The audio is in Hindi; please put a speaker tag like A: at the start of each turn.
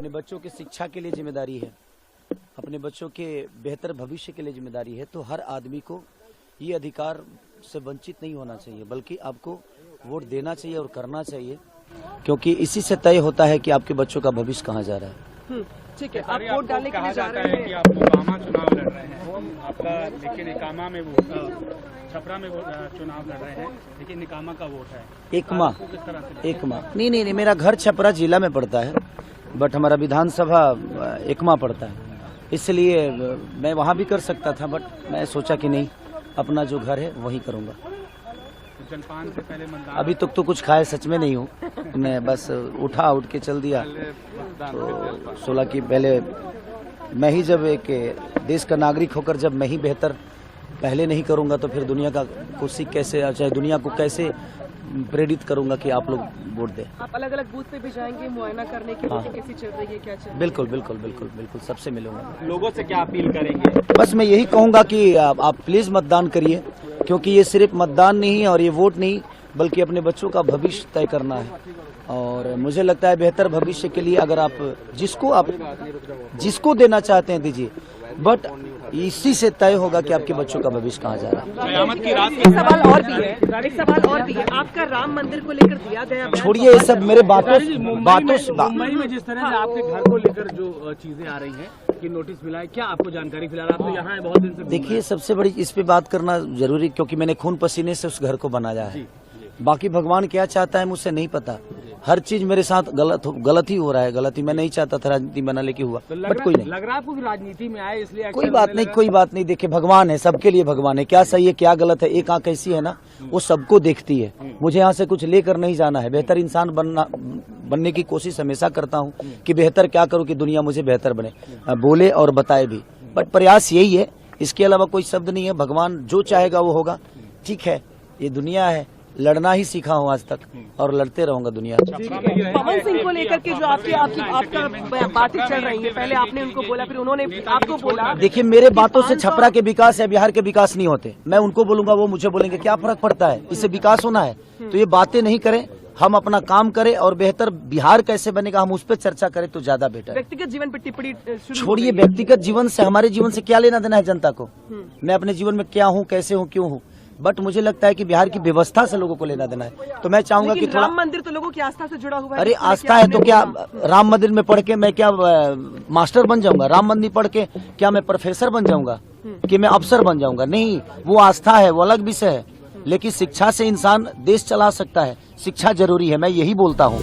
A: अपने बच्चों की शिक्षा के लिए जिम्मेदारी है, अपने बच्चों के बेहतर भविष्य के लिए जिम्मेदारी है, तो हर आदमी को ये अधिकार से वंचित नहीं होना चाहिए, बल्कि आपको वोट देना चाहिए और करना चाहिए, क्योंकि इसी से तय होता है कि आपके बच्चों का भविष्य कहाँ जा रहा है।
B: ठीक है, आप वोट डालने के लिए जा रहे हैं
C: कि आप ओबामा चुनाव लड़ रहे हैं, आपका लेकिन निकामा में वो छपरा में वो चुनाव लड़ रहे हैं, लेकिन निकामा का वोट है एकमा
A: नहीं, मेरा घर छपरा जिला में पड़ता है, बट हमारा विधानसभा एकमा पड़ता है, इसलिए मैं वहाँ भी कर सकता था, बट मैं सोचा कि नहीं, अपना जो घर है वही करूँगा।
C: जलपान से पहले मतदान
A: अभी तक तो कुछ खाए सच में नहीं हूँ, मैं बस उठ के चल दिया। तो 16 की पहले मैं ही जब एक देश का नागरिक होकर जब मैं ही बेहतर पहले नहीं करूँगा तो फिर दुनिया का कुछ कैसे, चाहे दुनिया को कैसे प्रेरित करूँगा कि आप लोग वोट दें।
B: आप अलग अलग बूथ पे भी जाएंगे मुआयना करने की, वोटिंग कैसी चल रही है, क्या चल रहा है?
A: बिल्कुल सबसे मिलूंगा।
C: लोगों से क्या अपील करेंगे?
A: बस मैं यही कहूँगा कि आप प्लीज मतदान करिए, क्योंकि ये सिर्फ मतदान नहीं है और ये वोट नहीं, बल्कि अपने बच्चों का भविष्य तय करना है। और मुझे लगता है बेहतर भविष्य के लिए अगर आप जिसको देना चाहते हैं दीजिए, बट इसी से तय होगा कि आपके बच्चों का भविष्य कहाँ जा रहा है।
B: एक सवाल और भी है, आपका राम मंदिर को लेकर दिया गया,
A: छोड़िए ये सब मेरे बातों से
C: मुंबई में जिस तरह से आपके घर को लेकर जो चीजें आ रही हैं कि नोटिस मिला है, क्या आपको जानकारी? फिलहाल आप तो यहाँ है, बहुत दिन से।
A: देखिए, सबसे बड़ी इस पे बात करना जरूरी, क्योंकि मैंने खून पसीने से उस घर को बनाया है। बाकी भगवान क्या चाहता है मुझसे नहीं पता, हर चीज मेरे साथ गलत ही हो रहा है, गलती मैं नहीं चाहता था राजनीति बना लेके हुआ, बट कोई नहीं।
C: लग रहा है आपको कि राजनीति में आए इसलिए?
A: कोई बात नहीं। देखिए, भगवान है, सबके लिए भगवान है, क्या सही है क्या गलत है, एक आंख ऐसी है ना, वो सबको देखती है। मुझे यहाँ से कुछ लेकर नहीं जाना है, बेहतर इंसान बनने की कोशिश हमेशा करता हूँ कि बेहतर क्या करूँ कि दुनिया मुझे बेहतर बने, बोले और बताए भी, बट प्रयास यही है, इसके अलावा कोई शब्द नहीं है। भगवान जो चाहेगा वो होगा। ठीक है, ये दुनिया है, लड़ना ही सीखा हूँ आज तक और लड़ते रहूंगा दुनिया।
B: पवन सिंह को लेकर के जो आपका बातें चल रही है, पहले आपने उनको बोला, फिर उन्होंने आपको बोला।
A: देखिए, मेरे बातों से छपरा के विकास या बिहार के विकास नहीं होते, मैं उनको बोलूंगा, वो मुझे बोलेंगे, क्या फर्क पड़ता है, इससे विकास होना है। तो ये बातें नहीं करें, हम अपना काम करें और बेहतर बिहार कैसे बनेगा हम उस पर चर्चा करें तो ज्यादा बेटर।
B: व्यक्तिगत जीवन पर टिप्पणी
A: छोड़िए, व्यक्तिगत जीवन से हमारे जीवन से क्या लेना देना है जनता को। मैं अपने जीवन में क्या हूँ, कैसे हूँ, क्यों हूँ, बट मुझे लगता है कि बिहार की व्यवस्था से लोगों को लेना देना है। तो मैं चाहूंगा कि थोड़ा,
B: राम मंदिर तो लोगों की आस्था से जुड़ा हुआ है।
A: अरे आस्था है तो क्या राम मंदिर में पढ़ के मैं क्या मास्टर बन जाऊंगा? राम मंदिर पढ़ के क्या मैं प्रोफेसर बन जाऊंगा कि मैं अफसर बन जाऊंगा? नहीं, वो आस्था है, वो अलग विषय है, लेकिन शिक्षा से इंसान देश चला सकता है, शिक्षा जरूरी है, मैं यही बोलता हूँ।